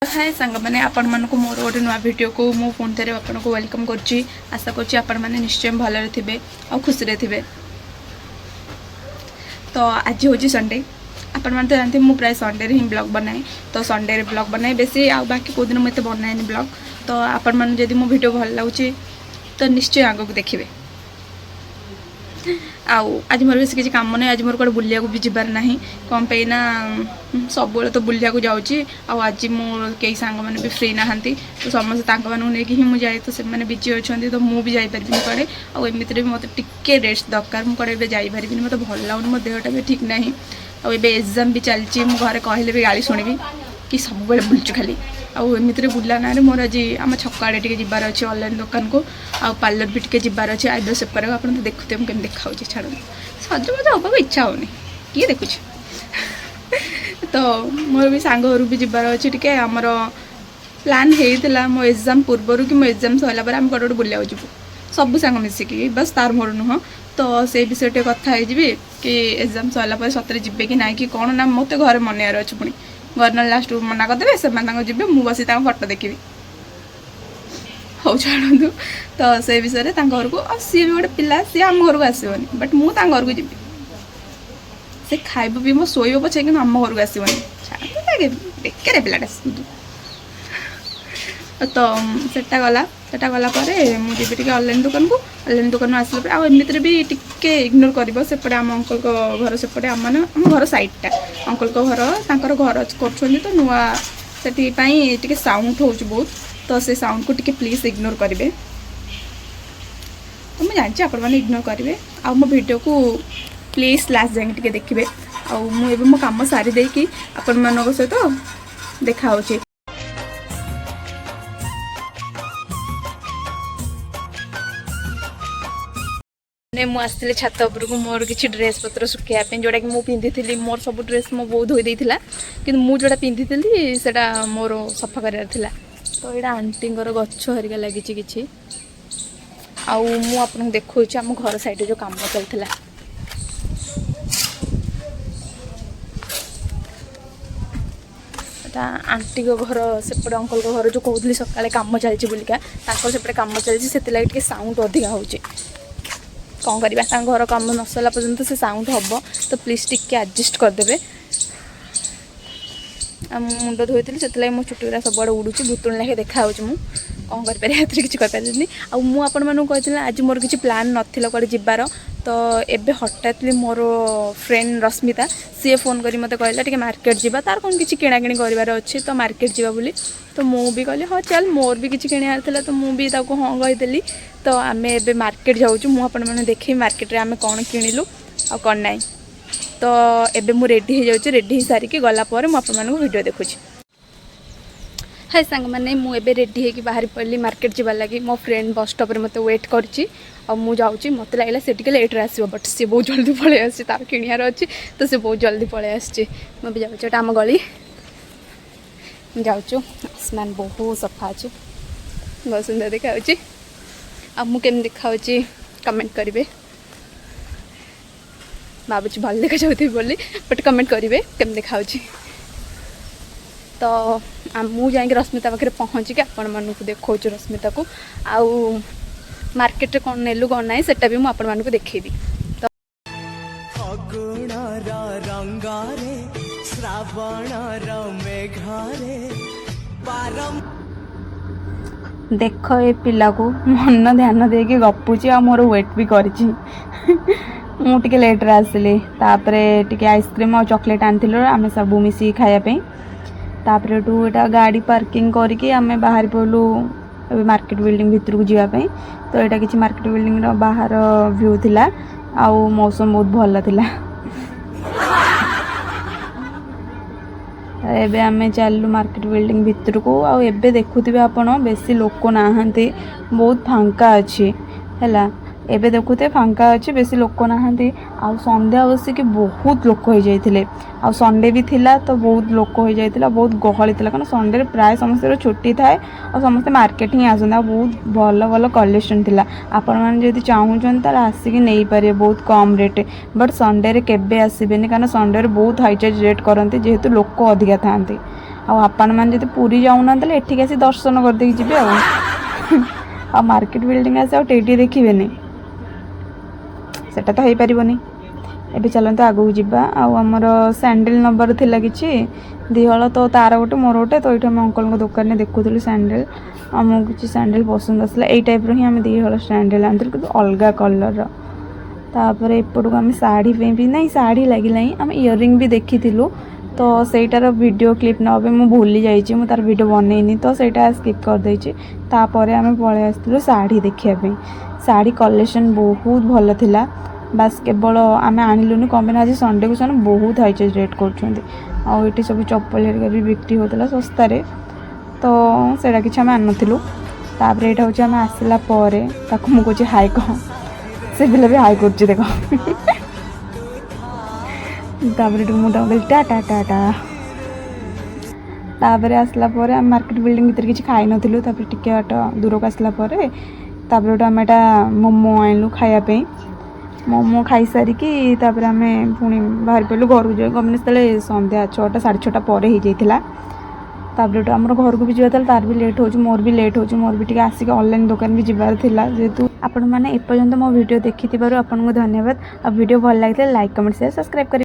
हाय सांग मैंने आपण मानक मोर गोटे नुआ वीडियो को मु पुणी थे आपन को वेलकम करुच्ची आशा करुच्ची आपण मैंने निश्चय भलरे थे और खुशी थे। तो आज हूँ संडे आपण मैंने तो जानते मुझे प्राय संडे ही ब्लॉग बनाए तो संडे ब्लॉग बनाए बेसी आ बाकी कौ दिन मुझे बनाए ब्लॉग तो आपण मैंने जब मो वीडियो भल लगे तो निश्चय आगे देखिए। आज मोर बेस किसी काम नहीं आज मोर कौन बुलिया भी जबार ना कौन पे ना सब तो बुलिया जाऊँगी आज मोर कई सांग मैंने भी फ्री नहांती तो समस्त नहीं मुझे जाए तो से बिजी अच्छा तो मुझे जापर कड़े आमती भी मत टिके रेस्ट दरकार मुझे जापर मत भल लगुनि मो देहटा भी ठीक ना एग्जाम भी चलती घरे कहले भी गाड़ी शुणी कि सब बड़े बुलचु खाली आमती बुला ना मोर आज आम छक आड़े टे जबार अच्छे ऑनलाइन दुकान को आ पार्लर भी टे जबार अच्छे आईब्रो सेपर आप देखते मुझे देखा छाड़ सजबाज हाँ इच्छा होनी किए देखुच तो मोर भी सांग घर भी जबार अच्छे टे आमर प्लान होता मो एग्जाम पूर्वर कि मो एग्जाम सरला आम कौटे बुला जीवु सब सांग मिसिकी बस तार मोर नुह तो से विषय टे कथा कि एग्जाम सरला सतरे जी कि ना कि कौन ना मत घर मनयार अच्छे पुणी घर ना लास्ट मना करदे से जी मुझे बस फटो देखी हो छाड़ू तो से विषय घर को सी भी गोटे पिला सी आम घर को आसबनी बट मुझे घर को जी से खाइब भी मो शोब पचे कि आम घर को आसबनी छाड़ बेकार पिलाटा तो सेटा गला मुझे टे ऑनलाइन दुकान आसला आमती भी टिके इग्नोर कर सेपटे आम अंकल घर सेपटे आम घर सैडटा अंकल घर घर कर तो नुआ से टे साउंड हो बहुत तो से साउंड को टिके प्लीज इग्नोर करेंगे तो मुझे जानती आपण मैंने इग्नोर करेंगे आ मो वीडियो को प्लीज लास्ट जाए टे देखिए मुझे मो कम सारी देकी आपण मान सहित देखा मुझे आसती छात उपरक मोर किसी ड्रेस पत्र सुखापी जोटा कि मुझे पिंधि मोर सब ड्रेस मो बहुत धोई देता कि मुझे पिंधि से मोर सफा करार तो यहाँ आंटी गछ हरिका लगी कि आपको देखा आम घर साइड जो कम चलता आंटी घर सेपटे अंकल घर जो कहते सकाले कम चलती बोलिका सेपटे कम चलती से साउंड अधिका हो कौन करवा घर कम न सरला पर्यंत से साउंड हम तो प्लीज टिके एडजस्ट करदे मुंड धोई से मो चुटी सब आड़े उड़ू भूतुणी लाखे देखा कौन करें किसी करें आपड़ी आज मोर किसी प्लान नाला कड़े जबार तो एबे हठात्ली मोर फ्रेंड रश्मिता सी फोन करी मते कहला टिके मार्केट जीवा तार कौन किसी किणाकिणी करार अच्छे तो मार्केट जीवा बोली तो मु भी कहली हाँ चल मोर भी किसी किणार था तो मुझे हाँ कहीदेली तो आम ए मार्केट जाऊँ मुझे देखी मार्केट रे आम कौन किणिलु आ कौन नाई तो एबे मु रेडी हो जाऊँ रेडी हो सारिकी गलापर मुझे वीडियो देखुची। हाय सांग मैंने मुझे रेडी होगी बाहर पड़ी मार्केट जावा लगी मो फ्रेंड बस स्टॉप रे मते वेट करची मु जाऊँगी मत लगला से लेट्रे आसो बट सी बहुत जल्दी पलि आस तार किणार अच्छी तो सी बहुत जल्दी पलि आम जाऊँ गली जाऊँ आसमान बहुत सफा अच्छे बहुत सुंदर देखा मुझे देखा कमेंट करेंगे भावुँ भल देखा जाऊँगी बोली बट कमेंट करेंगे केम देखा तो मु जाए रश्मिता पाखे पहुँचिक आपण मानक देखा रश्मिता को आउ मार्केट कौन नेलु कौन ना सेटा भी मुझे देखी तो देख ये पिला को मन ध्यान दे कि गपुची आ मोर वेट भी करी मुझे लेट्रे आसली टे आइसक्रीम और चॉकलेट आनी आम सबू मिसी खायापी तापर यहाँ गाड़ी पार्किंग करके आम बाहर पड़ू मार्केट बिल्डिंग भितर को जावाई तो यहाँ किसी मार्केट बिल्डिंग बाहर व्यू थिला आउ मौसम बहुत भल थिला एबे आमे चलू मार्केट बिल्डिंग भितर को आउ एबे देखुथिबे आपण बेसी लोक नाहांती बहुत फांका अच्छी है एबे देखुते फांका अच्छे बेसी लोक नाहांती आउ संध्या बसिक बहुत लोक हो जाइथिले आउ संडे भी थिला तो बहुत लोक हो जाइथिला बहुत गहली थिला कारण संडे रे प्राय समस्त छुट्टी थाए और समस्त मार्केट ही आसंता बहुत भल भल कलेक्शन थिला आपण माने जदि चाहूछन त आसिक नै पारे बहुत कम रेट बट संडे रे केबे आसीबेनी कारण संडे रे बहुत हाई चार्ज रेट करंती जेहेतु लोक अधिका थांती आपण मैंने जब पूरी जाऊना एठिक आसी दर्शन करदे जी आ मार्केट बिल्डिंग आसे टेटी देखिए सेटा तो हो पारनी। एबे चलते आगू जावा आमर सैंडल नंबर थिला किछि दिहल तो तार गोटे मोर गोटे तो ये अंकल दुकान में देखुलु सैंडल आमको किसी सैंडल पसंद आसला यही टाइप ही आम दिहल सैंडल आनी कि अलग कलर तापर एपटू आम शाढ़ी भी नहीं शाढ़ी लगे आम इयरिंग भी देखी तो सहीटार वीडियो क्लिप नाबे मुझे भूली जाइए मुझे तार वीडियो बनईनी तो सहीटा स्किप कर देछि। तापर आम पलि आसलु शाढ़ी देखापी शाढ़ी कलेक्शन बहुत भल थिला बास केवल आम आणिलुनि कम आज संडे को सन बहुत हाई रेट कर सब चप्पल हेरिका भी बिक्री होता सस्तार तो सेटा कि आम आनुलु तापर यहाँ हूँ आम आसला मुझे हाई कह से पिला भी हाई कर देख तापर मुझे टाटा टाटा तापर आसला आम मार्केट बिल्डिंग भीतर किसी खाई नुँ तापर टिके बाट दूर को आसला तापर आम यहाँ मोमो आनलु खायापी मोमो खाई सारिकी तापर आम पुणी बाहर पड़ू घर को जाए गमने से संध्या 6टा 6:30 पर हो जाता तापर आम घर को भी जाता तार भी लेट हो मोर भी लेट हो मोर भी आसिक ऑनलाइन दुकान भी जबार थिला जेहेतु आपण मैंने एपर्यंत मो वीडियो देखि आपको धन्यवाद। आ वीडियो भल लगे लाइक कमेंट शेयर सब्सक्राइब कर।